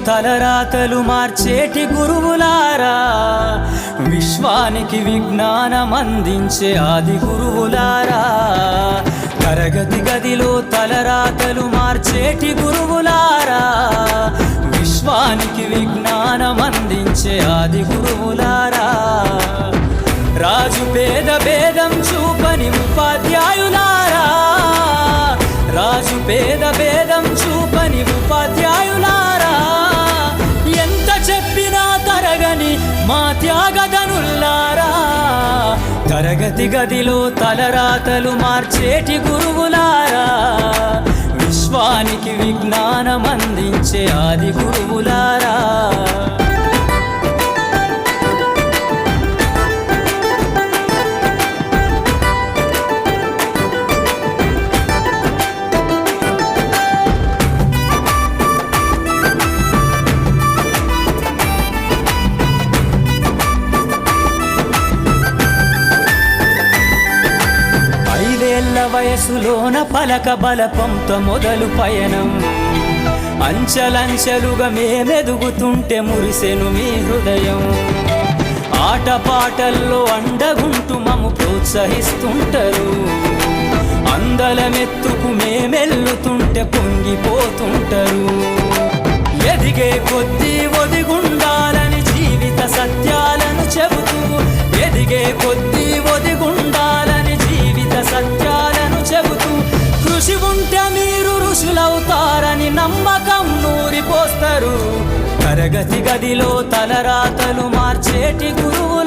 తలరాతలు మార్చేటి గురువులారా, విశ్వానికి విజ్ఞానం అందించే ఆది గురువులారా. తరగతి గదిలో తలరాతలు మార్చేటి గురువులారా, విశ్వానికి విజ్ఞానం అందించే ఆది గురువులారా. రాజు పేద భేదం చూపని ఉపాధ్యాయులారా, రాజు పేద భేదం చూపని ఉపాధ్యాయులారా. ఎంత చెప్పినా తరగని మా త్యాగధనుల్లారా, తరగతి గదిలో తలరాతలు మార్చేటి గురువులారా, విశ్వానికి విజ్ఞానం అందించే ఆది గురువులారా. వయసులోన పలక బలపంతో మొదలు పయనం, అంచలంచెలుగా మేమెదుగుతుంటే మురిసెను మీ హృదయం. ఆటపాటల్లో అండగుంటూ మము ప్రోత్సహిస్తుంటారు, అందలమెత్తుకు మేమెల్లుతుంటే పొంగిపోతుంటారు. ఎదిగే కొద్దీ ఒదిగుండాలని జీవిత సత్యాలను చెబుతూ, ఎదిగే కొద్దీ ఒదిగుండాలని జీవిత సత్యాలను చెబుతూ, కృషి ఉంటే మీరు ఋషులవుతారని నమ్మకం నూరిపోస్తారు. తరగతి గదిలో తలరాతలు మార్చేటి గురువులు